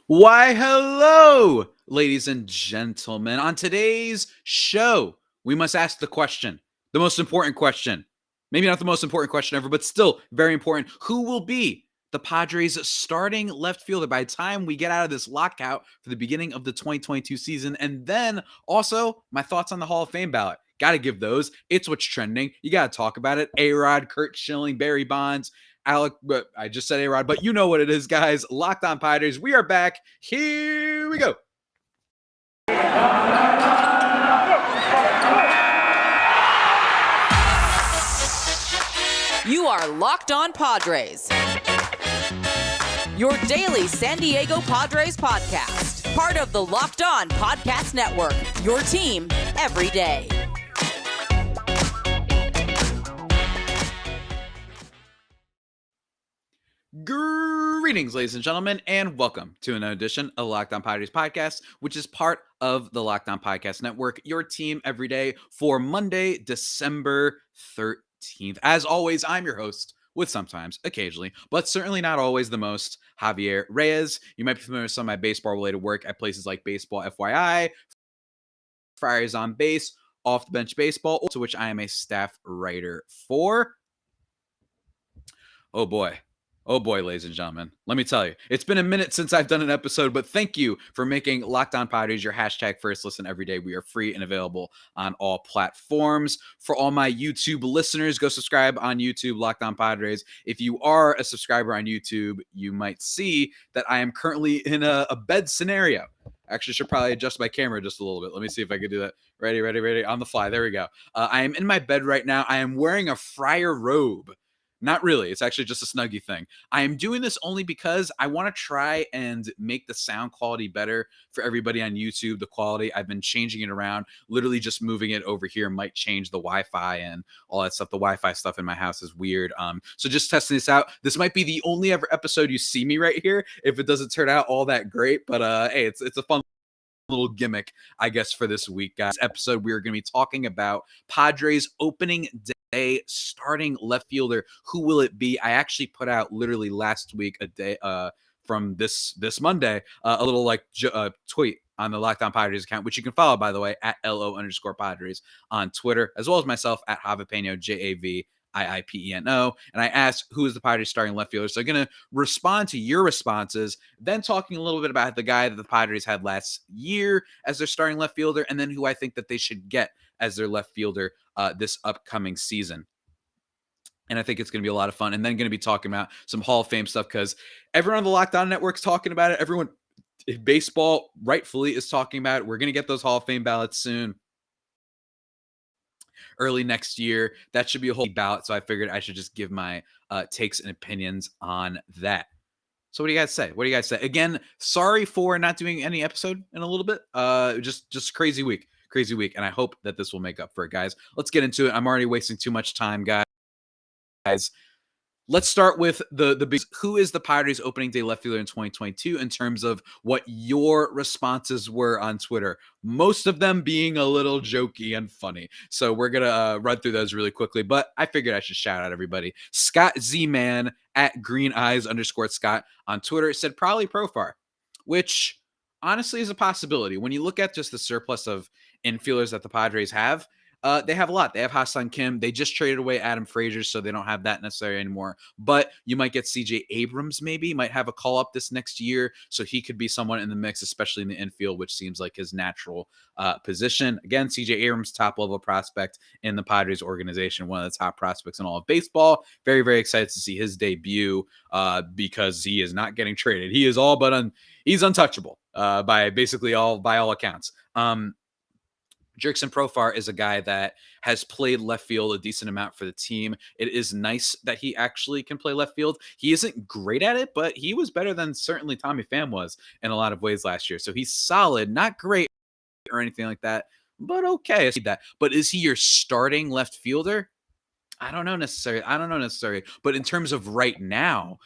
Why, hello, ladies and gentlemen. On today's show, we must ask the question, the most important question. Maybe not the most important question ever, but still very important. Who will be the Padres' starting left fielder by the time we get out of this lockout for the beginning of the 2022 season? And then also my thoughts on the Hall of Fame ballot. Got to give those. It's what's trending. You got to talk about it. A-Rod, Kurt Schilling, Barry Bonds, Alec, but I just said A-Rod, but you know what it is, guys. Locked on Padres. We are back. Here we go. You are Locked On Padres, your daily San Diego Padres podcast. Part of the Locked On Podcast Network, your team every day. Greetings, ladies and gentlemen, and welcome to another edition of Locked On Padres podcast, which is part of the Locked On Podcast Network, your team every day for Monday, December 13th. As always, I'm your host with sometimes, occasionally, but certainly not always the most, Javier Reyes. You might be familiar with some of my baseball-related work at places like Baseball FYI, Friars on Base, Off the Bench Baseball, to which I am a staff writer for. Oh boy, ladies and gentlemen. Let me tell you, it's been a minute since I've done an episode, but thank you for making Locked On Padres your hashtag first listen every day. We are free and available on all platforms. For all my YouTube listeners, go subscribe on YouTube, Locked On Padres. If you are a subscriber on YouTube, you might see that I am currently in a bed scenario. Actually, should probably adjust my camera just a little bit. Let me see if I can do that. Ready. On the fly. There we go. I am in my bed right now. I am wearing a Friar robe. Not really. It's actually just a Snuggie thing. I am doing this only because I want to try and make the sound quality better for everybody on YouTube. The quality, I've been changing it around. Literally just moving it over here might change the Wi-Fi and all that stuff. The Wi-Fi stuff in my house is weird. So just testing this out. This might be the only ever episode you see me right here if it doesn't turn out all that great. But hey, it's a fun little gimmick, I guess, for this week, guys. This episode, we are going to be talking about Padres opening day starting left fielder. Who will it be? I actually put out literally last week, a day from this Monday, a little tweet on the Locked On Padres account, which you can follow, by the way, at LO_Padres on Twitter, as well as myself at Javipeno, JAVIIPENO. And I asked, who is the Padres starting left fielder? So I'm going to respond to your responses, then talking a little bit about the guy that the Padres had last year as their starting left fielder, and then who I think that they should get as their left fielder this upcoming season. And I think it's going to be a lot of fun. And then going to be talking about some Hall of Fame stuff because everyone on the Locked On Network's talking about it. Everyone in baseball rightfully is talking about it. We're going to get those Hall of Fame ballots soon. Early next year. That should be a whole ballot. So I figured I should just give my takes and opinions on that. So what do you guys say? Again, sorry for not doing any episode in a little bit. Just crazy week. And I hope that this will make up for it, guys. Let's get into it. I'm already wasting too much time, guys. Let's start with the big. Who is the Padres opening day left fielder in 2022 in terms of what your responses were on Twitter? Most of them being a little jokey and funny. So we're going to run through those really quickly, but I figured I should shout out everybody. Scott Z-Man at @greeneyes_Scott on Twitter said probably Profar, which honestly is a possibility. When you look at just the surplus of infielders that the Padres have, they have a lot. They have Ha-Seong Kim. They just traded away Adam Frazier, so they don't have that necessarily anymore. But you might get CJ Abrams maybe, might have a call up this next year, so he could be someone in the mix, especially in the infield, which seems like his natural position. Again, CJ Abrams, top-level prospect in the Padres organization, one of the top prospects in all of baseball. Very, very excited to see his debut because he is not getting traded. He is all but he's untouchable by all accounts. Jurickson Profar is a guy that has played left field a decent amount for the team. It is nice that he actually can play left field. He isn't great at it, but he was better than certainly Tommy Pham was in a lot of ways last year. So he's solid, not great or anything like that, but okay. I see that. But is he your starting left fielder? I don't know necessarily. But in terms of right now,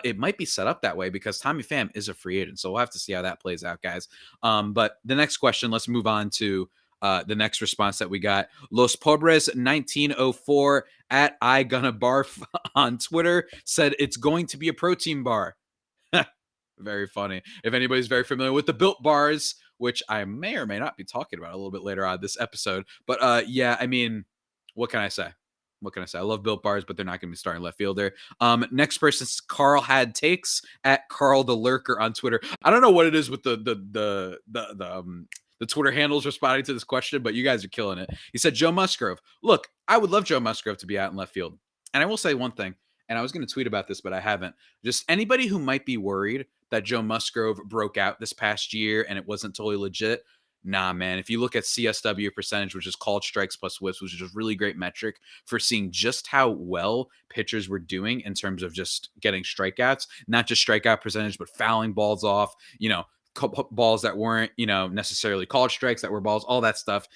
it might be set up that way because Tommy Pham is a free agent. So we'll have to see how that plays out, guys. But the next question, let's move on to the next response that we got. Los Pobres 1904 at I Gonna Barf on Twitter said it's going to be a protein bar. Very funny. If anybody's very familiar with the Built Bars, which I may or may not be talking about a little bit later on this episode, but yeah, I mean, what can I say? What can I say? I love Built Bars, but they're not going to be starting left fielder. Next person, Carl had takes at Carl the Lurker on Twitter. I don't know what it is with the Twitter handles responding to this question, but you guys are killing it. He said Joe Musgrove. Look, I would love Joe Musgrove to be out in left field, and I will say one thing. And I was going to tweet about this, but I haven't. Just anybody who might be worried that Joe Musgrove broke out this past year and it wasn't totally legit. Nah, man. If you look at CSW percentage, which is called strikes plus whiffs, which is a really great metric for seeing just how well pitchers were doing in terms of just getting strikeouts, not just strikeout percentage, but fouling balls off, balls that weren't, necessarily called strikes, that were balls, all that stuff.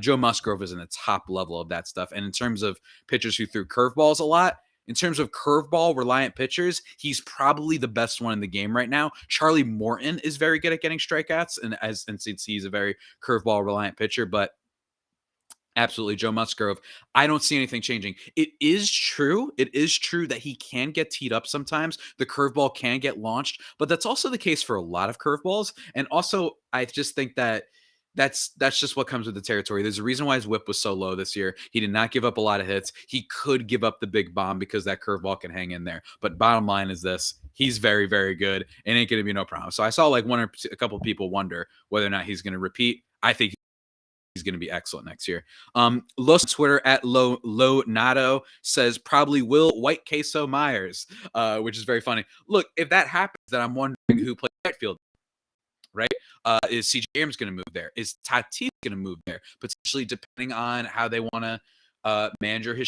Joe Musgrove is in the top level of that stuff. And in terms of pitchers who threw curveballs a lot, in terms of curveball reliant pitchers, he's probably the best one in the game right now. Charlie Morton is very good at getting strikeouts, and since he's a very curveball reliant pitcher, but absolutely, Joe Musgrove. I don't see anything changing. It is true. It is true that he can get teed up sometimes. The curveball can get launched, but that's also the case for a lot of curveballs. And also, I just think that that's just what comes with the territory. There's a reason why his whip was so low this year. He did not give up a lot of hits. He could give up the big bomb because that curveball can hang in there. But bottom line is this: he's very, very good, and ain't going to be no problem. So I saw like a couple of people wonder whether or not he's going to repeat. I think he's going to be excellent next year. Los Twitter at Lo Nato says probably will White Queso Myers, which is very funny. Look, if that happens, then I'm wondering who plays right field. Right? Is CJ Abrams going to move there? Is Tatis going to move there? Potentially, depending on how they want to manage his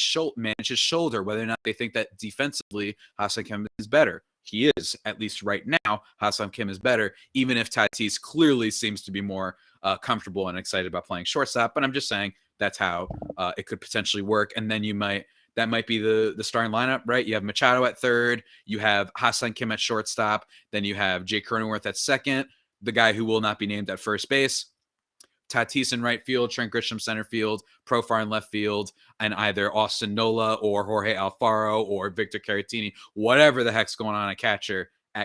shoulder, whether or not they think that defensively Ha-Seong Kim is better. He is, at least right now, Ha-Seong Kim is better, even if Tatis clearly seems to be more comfortable and excited about playing shortstop. But I'm just saying that's how it could potentially work. And then that might be the starting lineup, right? You have Machado at third, you have Ha-Seong Kim at shortstop, then you have Jake Cronenworth at second, the guy who will not be named at first base, Tatis in right field, Trent Grisham center field, Profar in left field, and either Austin Nola or Jorge Alfaro or Victor Caratini, whatever the heck's going on at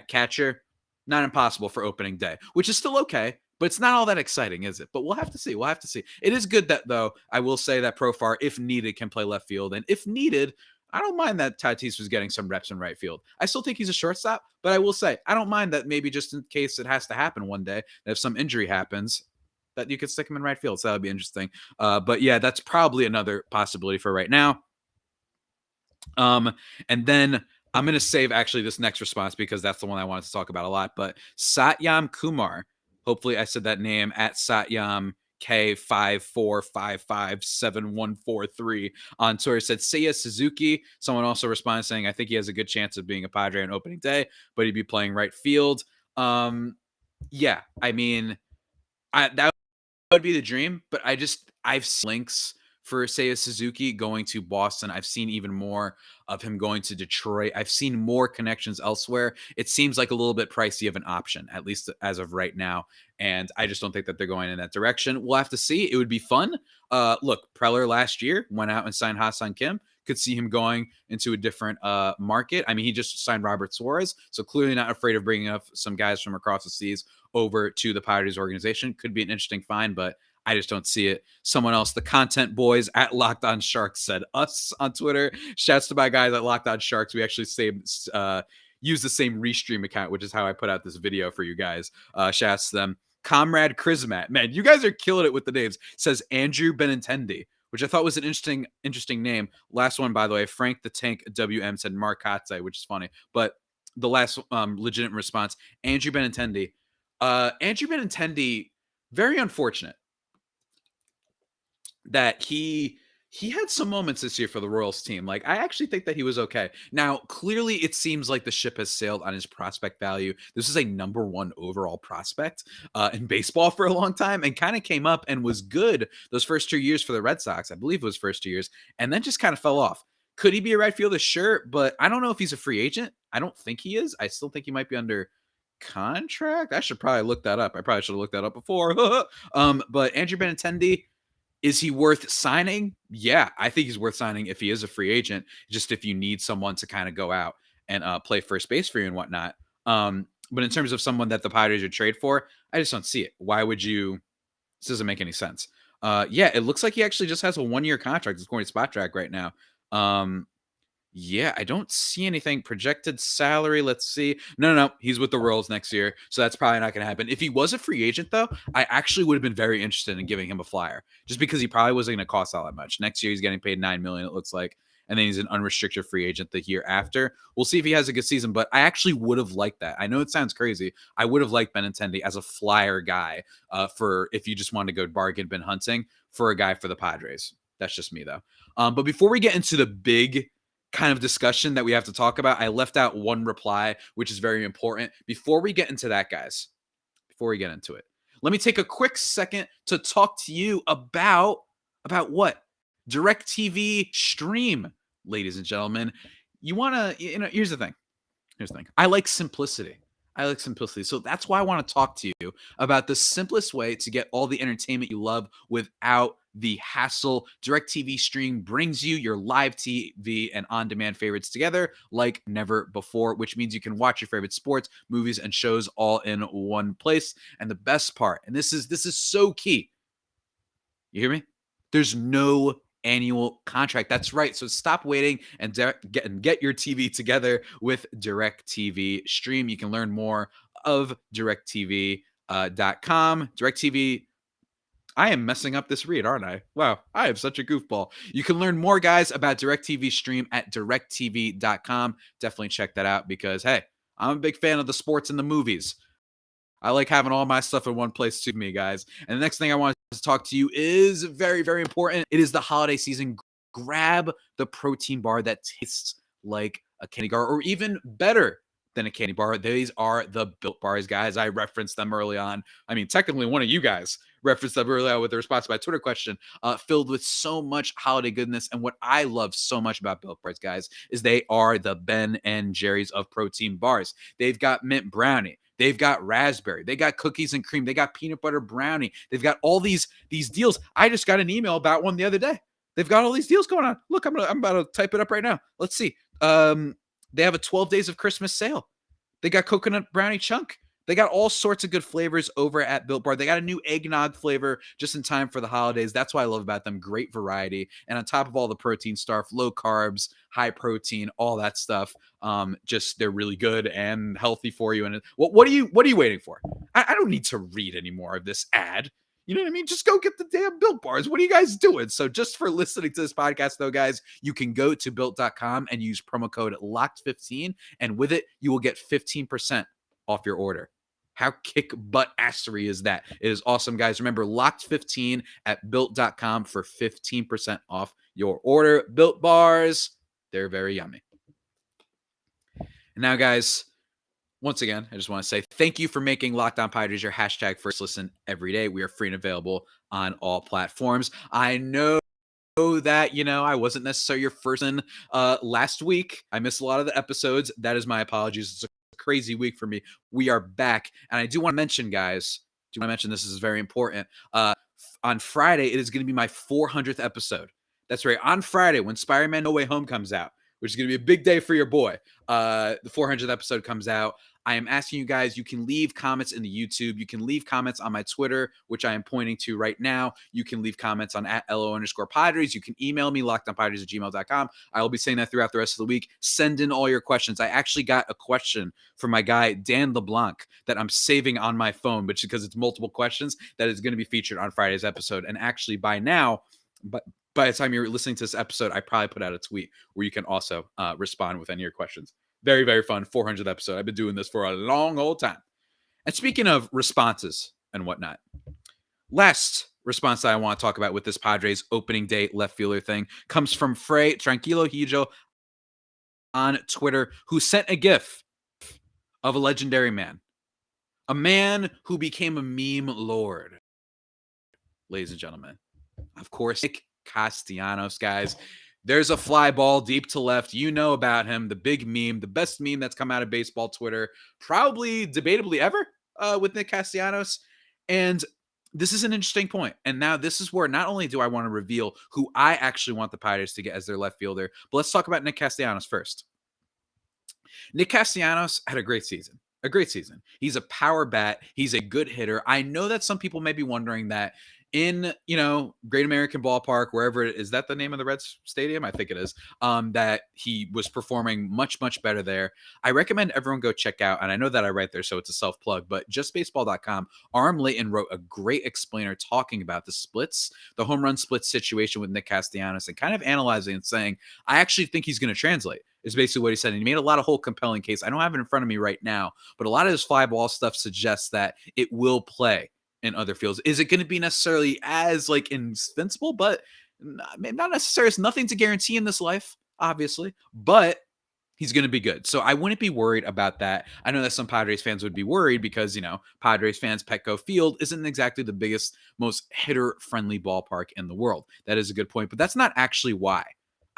catcher, not impossible for opening day, which is still okay, but it's not all that exciting, is it? But we'll have to see. We'll have to see. It is good that, though, I will say that Profar, if needed, can play left field. And if needed, I don't mind that Tatis was getting some reps in right field. I still think he's a shortstop, but I will say, I don't mind that maybe just in case it has to happen one day, that if some injury happens, that you could stick him in right field. So that would be interesting. But yeah, that's probably another possibility for right now. And then I'm going to save actually this next response because that's the one I wanted to talk about a lot. But Satyam Kumar, hopefully I said that name, at Satyam K545574143 on Twitter, said Seiya Suzuki. Someone also responded saying, I think he has a good chance of being a Padre on opening day, but he'd be playing right field. Yeah, I mean, that would be the dream, but I've seen links for Seiya Suzuki going to Boston. I've seen even more of him going to Detroit. I've seen more connections elsewhere. It seems like a little bit pricey of an option, at least as of right now. And I just don't think that they're going in that direction. We'll have to see. It would be fun. Look, Preller last year went out and signed Ha-Seong Kim. Could see him going into a different market. I mean, he just signed Robert Suarez, so clearly not afraid of bringing up some guys from across the seas over to the Padres organization. Could be an interesting find, but I just don't see it. Someone else, the content boys at Locked On Sharks, said us on Twitter. Shouts to my guys at Locked On Sharks. We actually use the same Restream account, which is how I put out this video for you guys. Shouts to them. Comrade Chrismat, man, you guys are killing it with the names. Says Andrew Benintendi, which I thought was an interesting name. Last one, by the way, Frank the Tank WM said Marcotte, which is funny. But the last legitimate response, Andrew Benintendi. Andrew Benintendi, very unfortunate that he had some moments this year for the Royals team. Like, I actually think that he was okay. Now, clearly, it seems like the ship has sailed on his prospect value. This is a number one overall prospect in baseball for a long time, and kind of came up and was good those first 2 years for the Red Sox. I believe it was first 2 years, and then just kind of fell off. Could he be a right fielder? Sure, but I don't know if he's a free agent. I don't think he is. I still think he might be under contract. I should probably look that up. I probably should have looked that up before. But Andrew Benintendi, is he worth signing? Yeah, I think he's worth signing if he is a free agent, just if you need someone to kind of go out and play first base for you and whatnot. But in terms of someone that the Padres would trade for, I just don't see it. Why would you? This doesn't make any sense. Yeah, it looks like he actually just has a 1-year contract. It's going to Spot Track right now. Yeah, I don't see anything projected salary. Let's see. No. He's with the Royals next year, so that's probably not going to happen. If he was a free agent, though, I actually would have been very interested in giving him a flyer, just because he probably wasn't going to cost all that much. Next year, he's getting paid $9 million. It looks like, and then he's an unrestricted free agent the year after. We'll see if he has a good season, but I actually would have liked that. I know it sounds crazy. I would have liked Benintendi as a flyer guy for if you just want to go bargain bin hunting for a guy for the Padres. That's just me, though. But before we get into the big kind of discussion that we have to talk about, I left out one reply, which is very important. Before we get into that, guys, before we get into it, let me take a quick second to talk to you about what? DirecTV Stream, ladies and gentlemen. You want to, here's the thing. I like simplicity. So that's why I want to talk to you about the simplest way to get all the entertainment you love without the hassle. DirecTV Stream brings you your live TV and on-demand favorites together like never before, which means you can watch your favorite sports, movies, and shows all in one place. And the best part, and this is so key. You hear me? There's no annual contract. That's right. So stop waiting and get your TV together with DirecTV Stream. You can learn more of directtv.com. DirecTV. I am messing up this read, aren't I? Wow, I have such a goofball. You can learn more, guys, about DirecTV Stream at directtv.com. Definitely check that out because, hey, I'm a big fan of the sports and the movies. I like having all my stuff in one place to me, guys. And the next thing I want to talk to you is very, very important. It is the holiday season. Grab the protein bar that tastes like a candy bar, or even better than a candy bar. These are the Built Bars, guys. I referenced them early on. I mean, technically, one of you guys referenced them early on with the response to my Twitter question, filled with so much holiday goodness. And what I love so much about Built Bars, guys, is they are the Ben and Jerry's of protein bars. They've got mint brownie. They've got raspberry. They got cookies and cream. They got peanut butter brownie. They've got all these deals. I just got an email about one the other day. They've got all these deals going on. Look, I'm about to type it up right now. Let's see. They have a 12 days of Christmas sale. They got coconut brownie chunk. They got all sorts of good flavors over at Built Bar. They got a new eggnog flavor just in time for the holidays. That's what I love about them. Great variety. And on top of all the protein stuff, low carbs, high protein, all that stuff. Just they're really good and healthy for you. And what are you waiting for? I don't need to read any more of this ad. You know what I mean? Just go get the damn Built Bars. What are you guys doing? So just for listening to this podcast, though, guys, you can go to built.com and use promo code LOCKED15. And with it, you will get 15% off your order. How kick butt assery is that? It is awesome, guys. Remember, Locked15 at built.com for 15% off your order. Built Bars, they're very yummy. And now, guys, once again, I just want to say thank you for making Locked On Padres your hashtag first listen every day. We are free and available on all platforms. I know that, I wasn't necessarily your first in last week. I missed a lot of the episodes. That is my apologies. It's a crazy week for me. We are back. And I do want to mention, guys, this is very important. On Friday, it is going to be my 400th episode. That's right. On Friday, when Spider-Man No Way Home comes out, which is going to be a big day for your boy. The 400th episode comes out. I am asking you guys, you can leave comments in the YouTube. You can leave comments on my Twitter, which I am pointing to right now. You can leave comments on @LO_Padres. You can email me, lockedonpadres@gmail.com. I will be saying that throughout the rest of the week. Send in all your questions. I actually got a question from my guy, Dan LeBlanc, that I'm saving on my phone, which because it's multiple questions, that is going to be featured on Friday's episode. And actually by now, by the time you're listening to this episode, I probably put out a tweet where you can also respond with any of your questions. Very, very fun. 400th episode. I've been doing this for a long old time. And speaking of responses and whatnot, last response that I want to talk about with this Padres opening day left fielder thing comes from Frey Tranquilo Hijo on Twitter, who sent a GIF of a legendary man. A man who became a meme lord. Ladies and gentlemen, of course, Nick Castellanos, guys. There's a fly ball deep to left. You know about him, the big meme, the best meme that's come out of baseball Twitter, probably debatably ever with Nick Castellanos. And this is an interesting point. And now this is where not only do I want to reveal who I actually want the Padres to get as their left fielder, but let's talk about Nick Castellanos first. Nick Castellanos had a great season. A great season. He's a power bat. He's a good hitter. I know that some people may be wondering that in, Great American Ballpark, wherever it is, that the name of the Reds stadium? I think it is. That he was performing much, much better there. I recommend everyone go check out, and I know that I write there, so it's a self plug, but justbaseball.com. Aram Layton wrote a great explainer talking about the splits, the home run split situation with Nick Castellanos, and kind of analyzing and saying, I actually think he's going to translate, is basically what he said. And he made a lot of whole compelling case. I don't have it in front of me right now, but a lot of his fly ball stuff suggests that it will play in other fields. Is it going to be necessarily as like invincible? But not necessarily. It's nothing to guarantee in this life, obviously, but he's going to be good. So I wouldn't be worried about that. I know that some Padres fans would be worried because, Padres fans, Petco Field isn't exactly the biggest, most hitter friendly ballpark in the world. That is a good point, but that's not actually why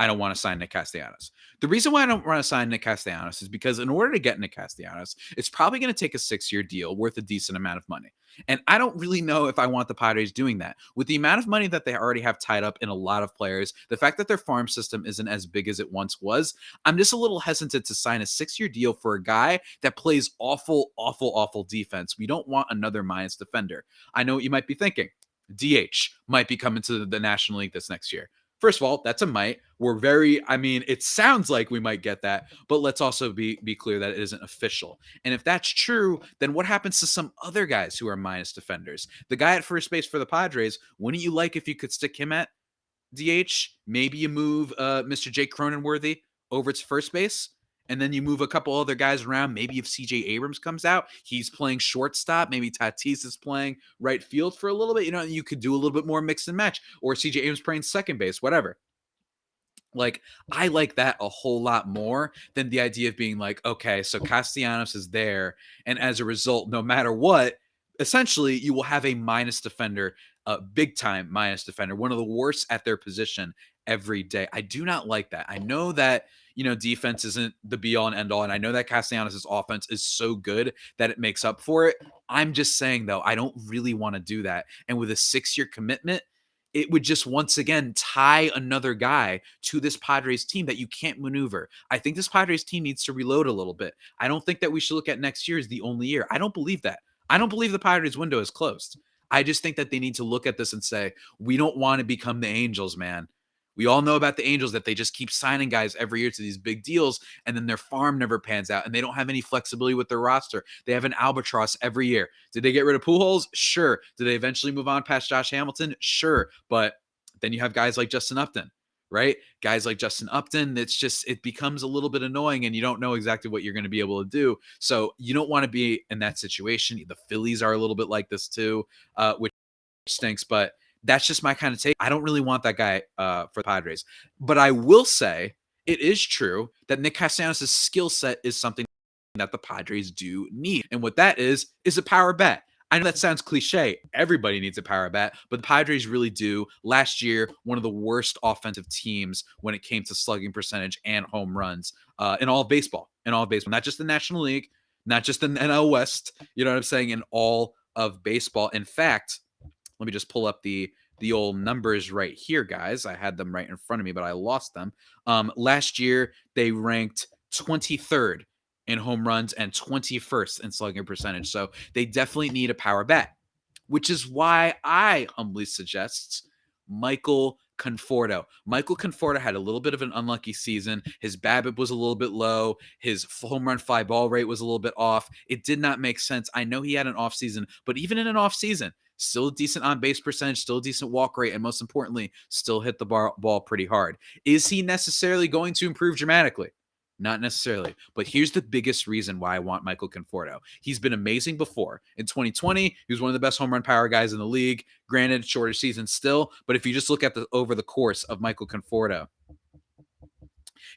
I don't want to sign Nick Castellanos. The reason why I don't want to sign Nick Castellanos is because in order to get Nick Castellanos, it's probably going to take a 6-year deal worth a decent amount of money. And I don't really know if I want the Padres doing that. With the amount of money that they already have tied up in a lot of players, the fact that their farm system isn't as big as it once was, I'm just a little hesitant to sign a 6-year deal for a guy that plays awful, awful, awful defense. We don't want another minus defender. I know what you might be thinking. DH might be coming to the National League this next year. First of all, that's a might. It sounds like we might get that, but let's also be clear that it isn't official. And if that's true, then what happens to some other guys who are minus defenders? The guy at first base for the Padres, wouldn't you like if you could stick him at DH? Maybe you move Mr. Jake Cronenworthy over to first base, and then you move a couple other guys around. Maybe if CJ Abrams comes out, he's playing shortstop. Maybe Tatis is playing right field for a little bit. You could do a little bit more mix and match, or CJ Abrams playing second base, whatever. Like, I like that a whole lot more than the idea of being like, okay, so Castellanos is there, and as a result, no matter what, essentially you will have a minus defender, a big time minus defender, one of the worst at their position every day. I do not like that. I know that, defense isn't the be all and end all, and I know that Castellanos' offense is so good that it makes up for it. I'm just saying, though, I don't really want to do that. And with a 6-year commitment, it would just once again tie another guy to this Padres team that you can't maneuver. I think this Padres team needs to reload a little bit. I don't think that we should look at next year as the only year. I don't believe that. I don't believe the Padres window is closed. I just think that they need to look at this and say, we don't want to become the Angels, man. We all know about the Angels, that they just keep signing guys every year to these big deals, and then their farm never pans out, and they don't have any flexibility with their roster. They have an albatross every year. Did they get rid of Pujols? Sure. Did they eventually move on past Josh Hamilton? Sure. But then you have guys like Justin Upton, right? Guys like Justin Upton, it becomes a little bit annoying, and you don't know exactly what you're going to be able to do. So you don't want to be in that situation. The Phillies are a little bit like this too, which stinks, but that's just my kind of take. I don't really want that guy for the Padres. But I will say it is true that Nick Castellanos' skill set is something that the Padres do need. And what that is a power bat. I know that sounds cliche. Everybody needs a power bat, but the Padres really do. Last year, one of the worst offensive teams when it came to slugging percentage and home runs in all of baseball. Not just the National League, not just the NL West. You know what I'm saying? In all of baseball. In fact, let me just pull up the old numbers right here, guys. I had them right in front of me, but I lost them. Last year, they ranked 23rd in home runs and 21st in slugging percentage. So they definitely need a power bat, which is why I humbly suggest Michael Conforto. Michael Conforto had a little bit of an unlucky season. His BABIP was a little bit low. His home run fly ball rate was a little bit off. It did not make sense. I know he had an off season, but even in an off season, still a decent on base percentage, still a decent walk rate, and most importantly, still hit the ball pretty hard. Is he necessarily going to improve dramatically? Not necessarily. But here's the biggest reason why I want Michael Conforto. He's been amazing before. In 2020, he was one of the best home run power guys in the league. Granted, shorter season still, but if you just look at over the course of Michael Conforto,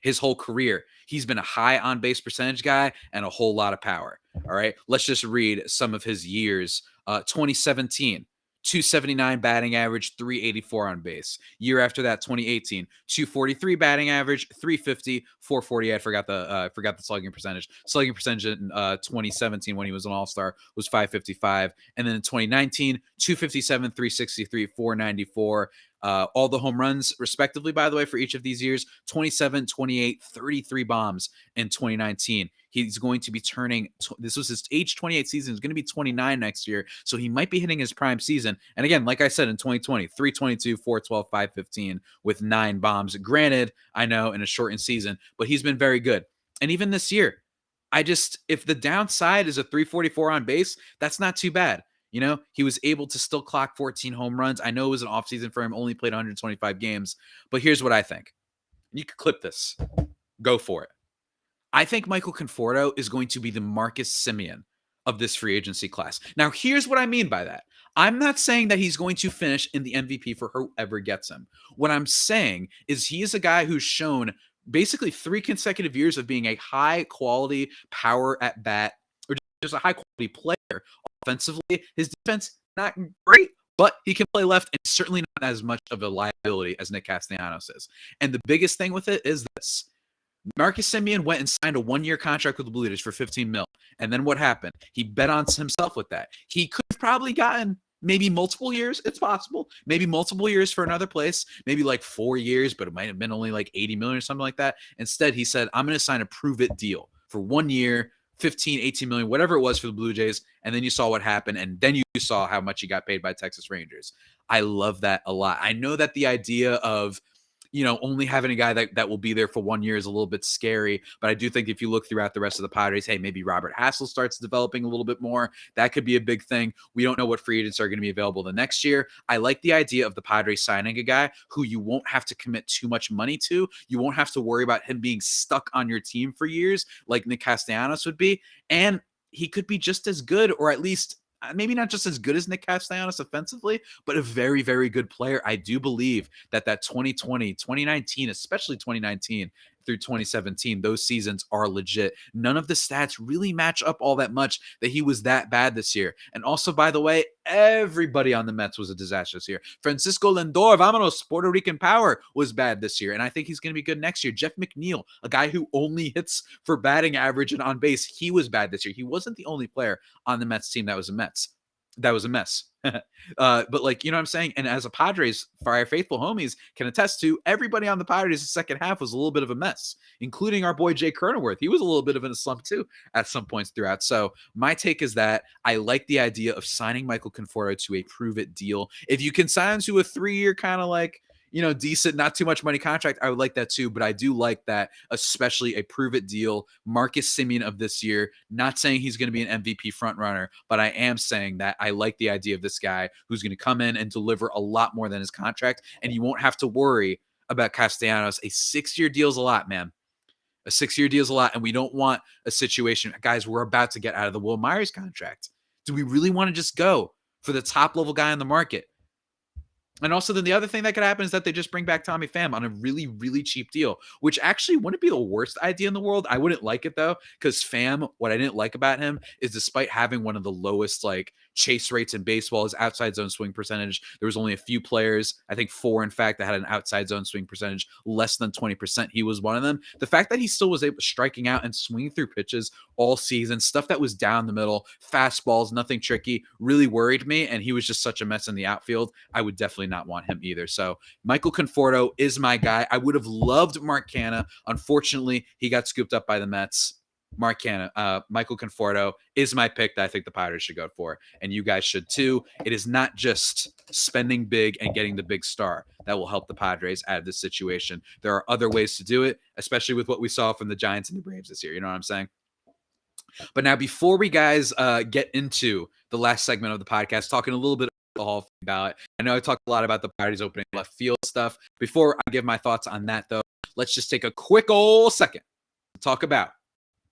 his whole career, he's been a high on base percentage guy and a whole lot of power. All right, let's just read some of his years. 2017, 279 batting average, 384 on base. Year after that, 2018, 243 batting average, 350, 448. I forgot the slugging percentage. Slugging percentage in 2017 when he was an All-Star was 555. And then in 2019, 257, 363, 494. All the home runs, respectively, by the way, for each of these years: 27, 28, 33 bombs in 2019. He's going to be turning, this was his age 28 season. He's going to be 29 next year. So he might be hitting his prime season. And again, like I said, in 2020, 322, 412, 515 with 9 bombs. Granted, I know in a shortened season, but he's been very good. And even this year, if the downside is a 344 on base, that's not too bad. He was able to still clock 14 home runs. I know it was an offseason for him, only played 125 games, but here's what I think. You could clip this. Go for it. I think Michael Conforto is going to be the Marcus Semien of this free agency class. Now, here's what I mean by that. I'm not saying that he's going to finish in the MVP for whoever gets him. What I'm saying is he is a guy who's shown basically 3 consecutive years of being a high quality power at bat, or just a high quality player. Offensively, his defense not great, but he can play left and certainly not as much of a liability as Nick Castellanos is. And the biggest thing with it is this. Marcus Semien went and signed a 1-year contract with the Blue Jays for $15 million. And then what happened? He bet on himself with that. He could have probably gotten maybe multiple years. It's possible. Maybe multiple years for another place. Maybe like 4 years, but it might have been only like $80 million or something like that. Instead, he said, I'm going to sign a prove-it deal for 1 year, 15, 18 million, whatever it was for the Blue Jays. And then you saw what happened. And then you saw how much he got paid by Texas Rangers. I love that a lot. I know that the idea of only having a guy that will be there for 1 year is a little bit scary. But I do think if you look throughout the rest of the Padres, hey, maybe Robert Hassel starts developing a little bit more. That could be a big thing. We don't know what free agents are going to be available the next year. I like the idea of the Padres signing a guy who you won't have to commit too much money to. You won't have to worry about him being stuck on your team for years like Nick Castellanos would be. And he could be just as good, or at least maybe not just as good as Nick Castellanos offensively, but a very, very good player. I do believe that 2020, 2019, especially 2019 through 2017, those seasons are legit. None of the stats really match up all that much that he was that bad this year. And also, by the way, everybody on the Mets was a disaster this year. Francisco Lindor, vámonos, Puerto Rican power, was bad this year. And I think he's going to be good next year. Jeff McNeil, a guy who only hits for batting average and on base, he was bad this year. He wasn't the only player on the Mets team that was a mess. But like, you know what I'm saying? And as a Padres, Fire Faithful homies can attest to, everybody on the Padres' second half was a little bit of a mess, including our boy Jay Cronenworth. He was a little bit of in a slump too at some points throughout. So my take is that I like the idea of signing Michael Conforto to a prove-it deal. If you can sign him to a 3-year kind of like, decent, not too much money contract, I would like that too. But I do like that, especially a prove-it deal. Marcus Semien of this year, not saying he's going to be an MVP frontrunner, but I am saying that I like the idea of this guy who's going to come in and deliver a lot more than his contract, and you won't have to worry about Castellanos. A 6-year deal is a lot, man. A 6-year deal is a lot, and we don't want a situation, guys, we're about to get out of the Will Myers contract. Do we really want to just go for the top-level guy on the market? And also, then the other thing that could happen is that they just bring back Tommy Pham on a really, really cheap deal, which actually wouldn't be the worst idea in the world. I wouldn't like it, though, because Pham, what I didn't like about him is despite having one of the lowest chase rates in baseball, his outside zone swing percentage, there was only a few players, I think 4, in fact, that had an outside zone swing percentage less than 20%. He was one of them. The fact that he still was able striking out and swinging through pitches all season, stuff that was down the middle, fastballs, nothing tricky, really worried me. And he was just such a mess in the outfield. I would definitely not want him either. So Michael Conforto is my guy. I would have loved Mark Canha. Unfortunately, he got scooped up by the Mets. Mark Canha, Michael Conforto is my pick that I think the Padres should go for, and you guys should too. It is not just spending big and getting the big star that will help the Padres out of this situation. There are other ways to do it, especially with what we saw from the Giants and the Braves this year. You know what I'm saying? But now, before we guys get into the last segment of the podcast, talking a little bit about the Hall of Fame ballot. I know I talked a lot about the Padres opening left field stuff. Before I give my thoughts on that, though, let's just take a quick old second to talk about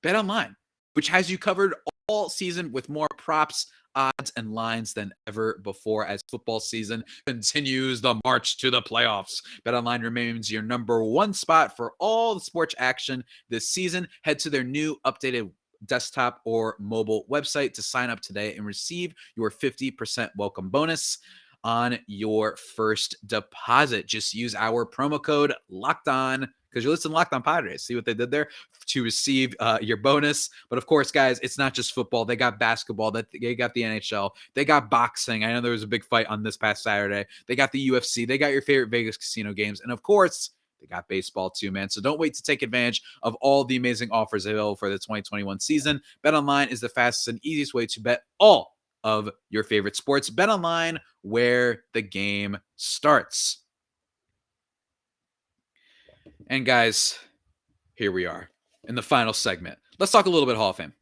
BetOnline, which has you covered all season with more props, odds, and lines than ever before as football season continues the march to the playoffs. BetOnline remains your number one spot for all the sports action this season. Head to their new updated desktop or mobile website to sign up today and receive your 50% welcome bonus on your first deposit. Just use our promo code LOCKEDON. because you're listening to Locked On Padres. See what they did there to receive your bonus. But of course, guys, it's not just football. They got basketball. They got the NHL. They got boxing. I know there was a big fight on this past Saturday. They got the UFC. They got your favorite Vegas casino games. And of course, they got baseball too, man. So don't wait to take advantage of all the amazing offers available for the 2021 season. BetOnline is the fastest and easiest way to bet all of your favorite sports. BetOnline, where the game starts. And guys, here we are in the final segment. Let's talk a little bit Hall of Fame.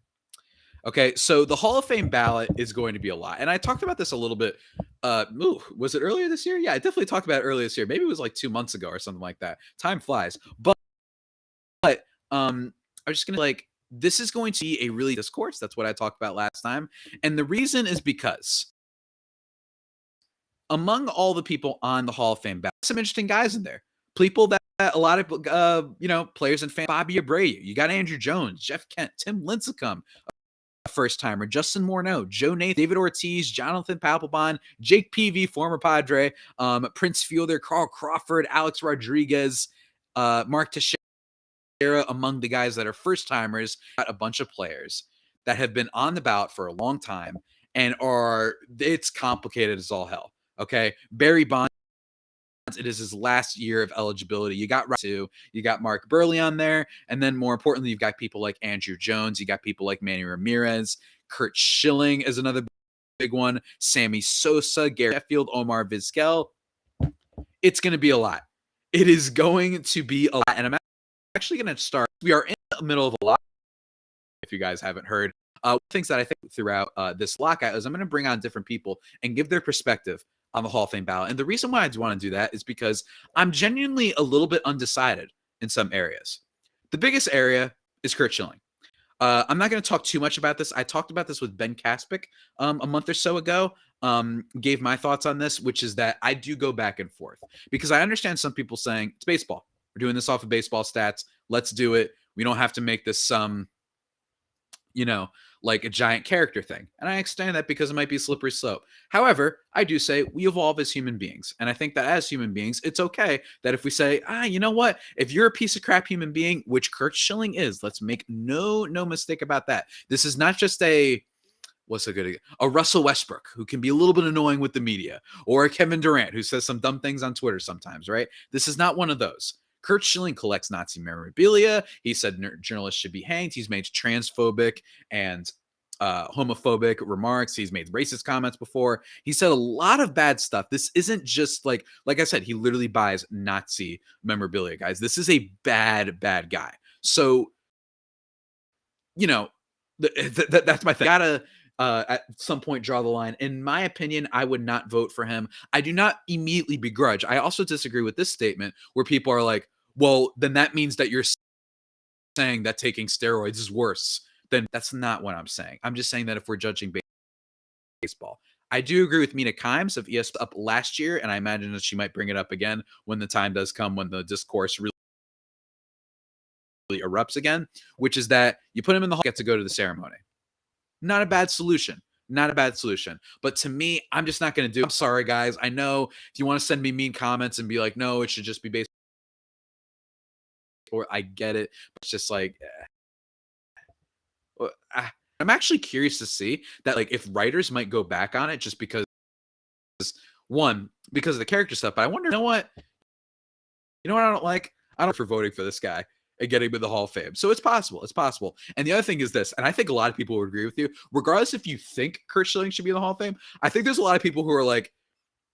Okay, so the Hall of Fame ballot is going to be a lot. And I talked about this a little bit. Was it earlier this year? Yeah, I definitely talked about it earlier this year. Maybe it was like 2 months ago or something like that. Time flies. But I was just going to this is going to be a really discourse. That's what I talked about last time. And the reason is because among all the people on the Hall of Fame ballot, some interesting guys in there. People that a lot of players and fans. Bobby Abreu, you got Andrew Jones, Jeff Kent, Tim Lincecum, a first timer, Justin Morneau, Joe Nath, David Ortiz, Jonathan Papelbon, Jake Peavy, former Padre, Prince Fielder, Carl Crawford, Alex Rodriguez, Mark Teixeira, among the guys that are first timers. Got a bunch of players that have been on the ballot for a long time and it's complicated as all hell. Okay, Barry Bonds. It is his last year of eligibility. You got you got Mark Burley on there, and then more importantly, you've got people like Andrew Jones. You got people like Manny Ramirez, Kurt Schilling is another big one. Sammy Sosa, Gary Sheffield, Omar Vizquel. It's going to be a lot. It is going to be a lot, and I'm actually going to start. We are in the middle of a lot. If you guys haven't heard, things that I think throughout this lockout is I'm going to bring on different people and give their perspective on the Hall of Fame ballot. And the reason why I want to do that is because I'm genuinely a little bit undecided in some areas. The biggest area is Kurt Schilling. I'm not going to talk too much about this. I talked about this with Ben Kaspick a month or so ago, gave my thoughts on this, which is that I do go back and forth because I understand some people saying it's baseball. We're doing this off of baseball stats. Let's do it. We don't have to make this some like a giant character thing. And I understand that because it might be a slippery slope. However, I do say we evolve as human beings. And I think that as human beings, it's okay that if we say, you know what? If you're a piece of crap human being, which Kurt Schilling is, let's make no mistake about that. This is not just a Russell Westbrook who can be a little bit annoying with the media, or a Kevin Durant who says some dumb things on Twitter sometimes, right? This is not one of those. Kurt Schilling collects Nazi memorabilia. He said journalists should be hanged. He's made transphobic and homophobic remarks. He's made racist comments before. He said a lot of bad stuff. This isn't just like I said, he literally buys Nazi memorabilia, guys. This is a bad guy. So, that's my thing. Gotta at some point draw the line. In my opinion, I would not vote for him. I do not immediately begrudge. I also disagree with this statement where people are like, well, then that means that you're saying that taking steroids is worse. Then that's not what I'm saying. I'm just saying that if we're judging baseball, I do agree with Mina Kimes of ESPN up last year, and I imagine that she might bring it up again when the time does come, when the discourse really erupts again, which is that you put him in the hall, get to go to the ceremony. Not a bad solution. Not a bad solution. But to me, I'm just not going to do it. I'm sorry, guys. I know if you want to send me mean comments and be like, no, it should just be baseball, or I get it. But it's just like, I'm actually curious to see that, like, if writers might go back on it just because, one, because of the character stuff. But I wonder, you know what I don't like? I don't for voting for this guy and getting him in the Hall of Fame. So it's possible. It's possible. And the other thing is this, and I think a lot of people would agree with you, regardless if you think Kurt Schilling should be in the Hall of Fame, I think there's a lot of people who are like,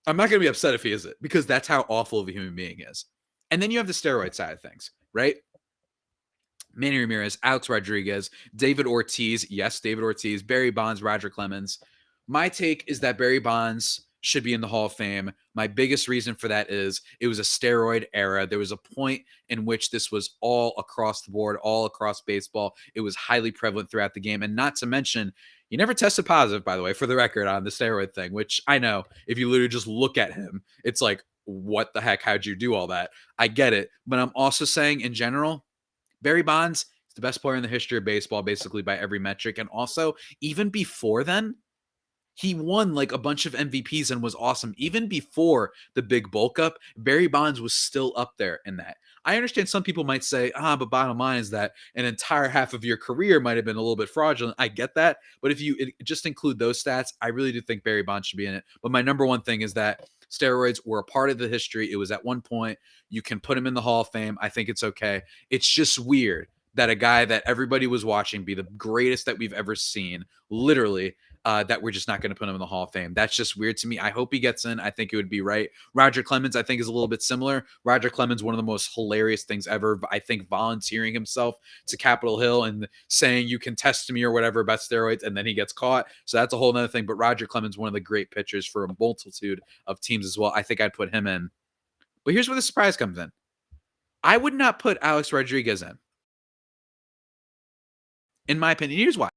I'm not going to be upset if he isn't, because that's how awful of a human being is. And then you have the steroid side of things, right? Manny Ramirez, Alex Rodriguez, David Ortiz. Yes, David Ortiz, Barry Bonds, Roger Clemens. My take is that Barry Bonds should be in the Hall of Fame. My biggest reason for that is it was a steroid era. There was a point in which this was all across the board, all across baseball. It was highly prevalent throughout the game. And not to mention, he never tested positive, by the way, for the record, on the steroid thing, which I know if you literally just look at him, it's like, what the heck? How'd you do all that? I get it. But I'm also saying in general, Barry Bonds is the best player in the history of baseball, basically by every metric. And also, even before then, he won like a bunch of MVPs and was awesome. Even before the big bulk up, Barry Bonds was still up there in that. I understand some people might say, but bottom line is that an entire half of your career might have been a little bit fraudulent. I get that. But if you just include those stats, I really do think Barry Bonds should be in it. But my number one thing is that steroids were a part of the history. It was at one point. You can put him in the Hall of Fame. I think it's okay. It's just weird that a guy that everybody was watching be the greatest that we've ever seen, literally, that we're just not going to put him in the Hall of Fame. That's just weird to me. I hope he gets in. I think it would be right. Roger Clemens, I think, is a little bit similar. Roger Clemens, one of the most hilarious things ever. I think volunteering himself to Capitol Hill and saying you can test me or whatever about steroids, and then he gets caught. So that's a whole other thing. But Roger Clemens, one of the great pitchers for a multitude of teams as well. I think I'd put him in. But here's where the surprise comes in. I would not put Alex Rodriguez in my opinion. Here's why.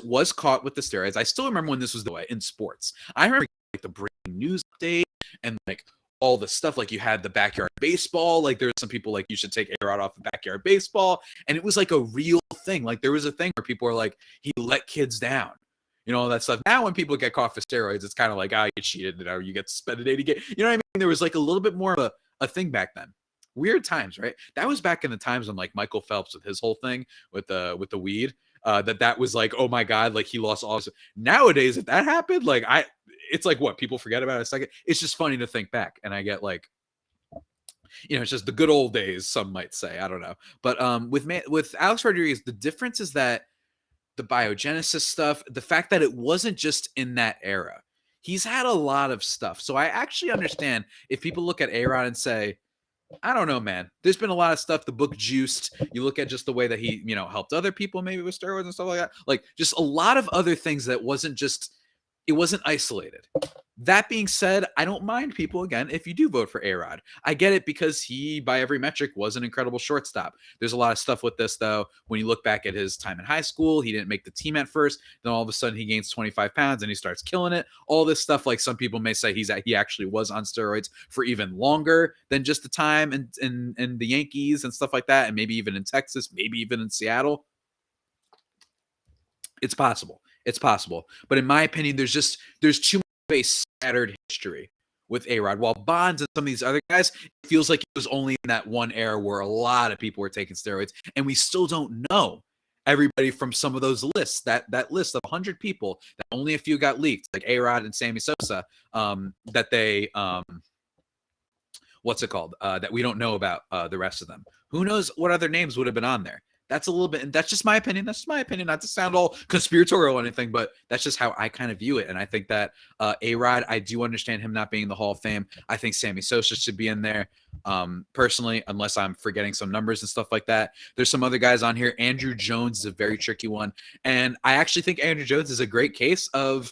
Was caught with the steroids. I still remember when this was the way in sports. I remember like the breaking news update and like all the stuff. Like you had the backyard baseball. Like there were some people like you should take A-Rod off the backyard baseball, and it was like a real thing. Like there was a thing where people were like, he let kids down. You know, all that stuff. Now when people get caught for steroids, it's kind of like, you cheated, or you get suspended 80 games. You know what I mean? There was like a little bit more of a thing back then. Weird times, right? That was back in the times when like Michael Phelps with his whole thing with the weed. That was like, oh my god, like he lost all. Nowadays, if that happened, like it's like what people forget about it a second. It's just funny to think back, and I get like, it's just the good old days. Some might say, I don't know, but with Alex Rodriguez, the difference is that the biogenesis stuff, the fact that it wasn't just in that era. He's had a lot of stuff, so I actually understand if people look at A-Rod and say, I don't know, man. There's been a lot of stuff. The book Juiced. You look at just the way that he, helped other people maybe with steroids and stuff like that. Like just a lot of other things that it wasn't isolated. That being said, I don't mind people, again, if you do vote for A-Rod. I get it because he, by every metric, was an incredible shortstop. There's a lot of stuff with this, though. When you look back at his time in high school, he didn't make the team at first. Then all of a sudden he gains 25 pounds and he starts killing it. All this stuff, like some people may say he actually was on steroids for even longer than just the time in the Yankees and stuff like that, and maybe even in Texas, maybe even in Seattle. It's possible. It's possible. But in my opinion, there's too much of a scattered history with A-Rod. While Bonds and some of these other guys, it feels like it was only in that one era where a lot of people were taking steroids. And we still don't know everybody from some of those lists, that list of 100 people that only a few got leaked, like A-Rod and Sammy Sosa, that they, what's it called? That we don't know about the rest of them. Who knows what other names would have been on there? That's a little bit, and that's just my opinion. That's just my opinion, not to sound all conspiratorial or anything, but that's just how I kind of view it. And I think that A-Rod, I do understand him not being in the Hall of Fame. I think Sammy Sosa should be in there, personally, unless I'm forgetting some numbers and stuff like that. There's some other guys on here. Andrew Jones is a very tricky one. And I actually think Andrew Jones is a great case of,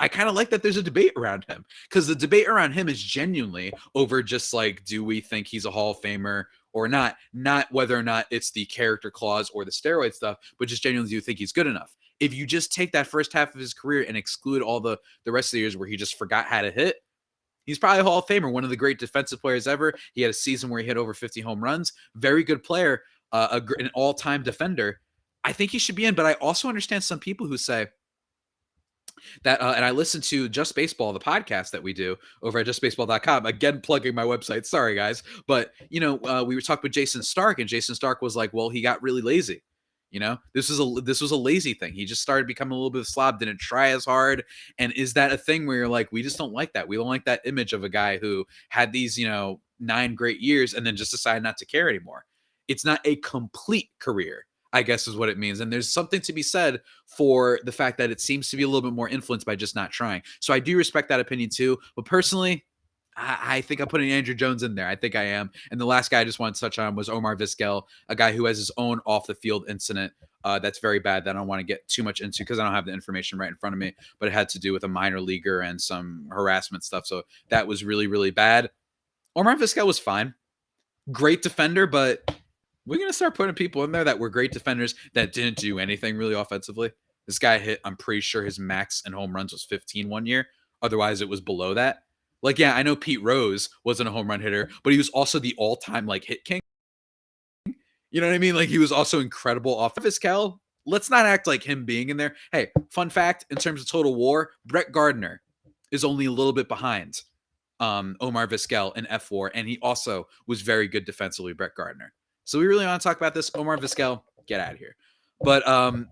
I kind of like that there's a debate around him, because the debate around him is genuinely over just like, do we think he's a Hall of Famer or not whether or not it's the character clause or the steroid stuff, but just genuinely, do you think he's good enough? If you just take that first half of his career and exclude all the rest of the years where he just forgot how to hit, he's probably a Hall of Famer, one of the great defensive players ever. He had a season where he hit over 50 home runs. Very good player, an all-time defender. I think he should be in, but I also understand some people who say that, and I listen to Just Baseball, the podcast that we do over at justbaseball.com. Again, plugging my website. Sorry, guys. But, we were talking with Jason Stark, and Jason Stark was like, well, he got really lazy. This was a lazy thing. He just started becoming a little bit of a slob, didn't try as hard. And is that a thing where you're like, we just don't like that? We don't like that image of a guy who had these, 9 great years and then just decided not to care anymore. It's not a complete career, I guess is what it means. And there's something to be said for the fact that it seems to be a little bit more influenced by just not trying. So I do respect that opinion too. But personally, I think I'm putting Andrew Jones in there. I think I am. And the last guy I just wanted to touch on was Omar Vizquel, a guy who has his own off-the-field incident that's very bad that I don't want to get too much into because I don't have the information right in front of me, but it had to do with a minor leaguer and some harassment stuff. So that was really, really bad. Omar Vizquel was fine. Great defender, but we're going to start putting people in there that were great defenders that didn't do anything really offensively. This guy hit, I'm pretty sure his max in home runs was 15 one year. Otherwise, it was below that. Like, yeah, I know Pete Rose wasn't a home run hitter, but he was also the all-time, like, hit king. You know what I mean? Like, he was also incredible off of his Cal. let's not act like him being in there. Hey, fun fact, in terms of total WAR, Brett Gardner is only a little bit behind Omar Vizquel in F4, and he also was very good defensively, Brett Gardner. So we really want to talk about this. Omar Vizquel, get out of here. But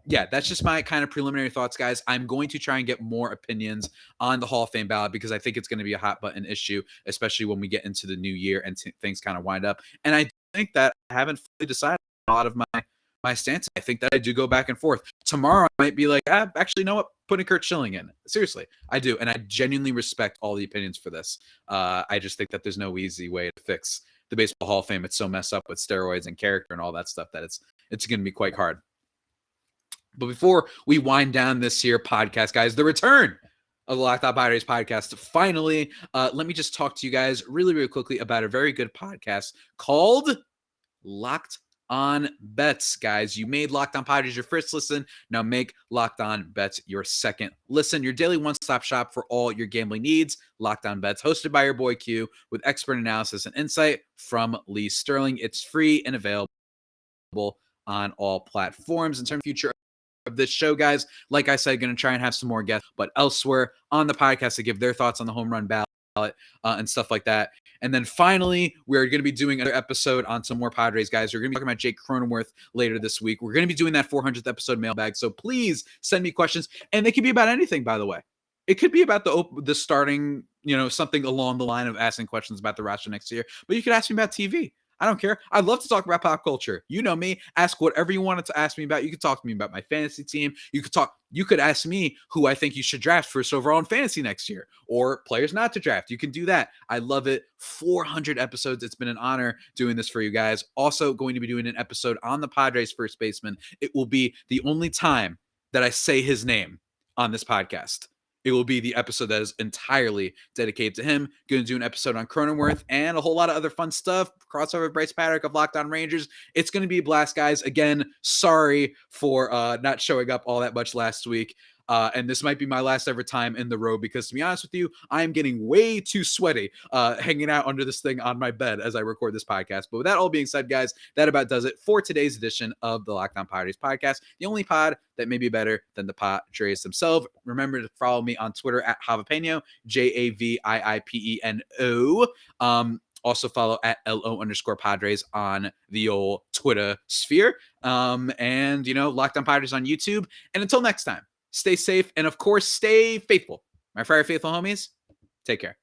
yeah, that's just my kind of preliminary thoughts, guys. I'm going to try and get more opinions on the Hall of Fame ballot because I think it's going to be a hot button issue, especially when we get into the new year and things kind of wind up. And I think that I haven't fully decided a lot of my stance. I think that I do go back and forth. Tomorrow I might be like, actually, you know what? Putting Kurt Schilling in. Seriously, I do. And I genuinely respect all the opinions for this. I just think that there's no easy way to fix the Baseball Hall of Fame. It's so messed up with steroids and character and all that stuff that it's going to be quite hard. But before we wind down this here podcast, guys, the return of the Locked On Padres podcast. Finally, let me just talk to you guys really, really quickly about a very good podcast called Locked On Bets, guys. You made Locked On Padres your first listen. Now make Locked On Bets your second listen. Your daily one-stop shop for all your gambling needs. Locked On Bets, hosted by your boy Q, with expert analysis and insight from Lee Sterling. It's free and available on all platforms. In terms of future of this show, guys, like I said, going to try and have some more guests, but elsewhere on the podcast to give their thoughts on the home run ballot and stuff like that. And then finally, we're going to be doing another episode on some more Padres, guys. We're going to be talking about Jake Cronenworth later this week. We're going to be doing that 400th episode mailbag. So please send me questions. And they could be about anything, by the way. It could be about the starting, something along the line of asking questions about the roster next year. But you could ask me about TV. I don't care. I'd love to talk about pop culture. You know me. Ask whatever you wanted to ask me about. You could talk to me about my fantasy team. You could ask me who I think you should draft first overall in fantasy next year, or players not to draft. You can do that. I love it. 400 episodes. It's been an honor doing this for you guys. Also going to be doing an episode on the Padres first baseman. It will be the only time that I say his name on this podcast. It will be the episode that is entirely dedicated to him. Going to do an episode on Cronenworth and a whole lot of other fun stuff. Crossover with Bryce Paddock of Locked On Rangers. It's going to be a blast, guys. Again, sorry for not showing up all that much last week. And this might be my last ever time in the row because, to be honest with you, I am getting way too sweaty hanging out under this thing on my bed as I record this podcast. But with that all being said, guys, that about does it for today's edition of the Locked On Padres podcast. The only pod that may be better than the Padres themselves. Remember to follow me on Twitter at Javapeno, JAVIIPENO. Also follow at LO_Padres on the old Twitter sphere. And, Locked On Padres on YouTube. And until next time, stay safe and, of course, stay faithful. My Friday Faithful homies, take care.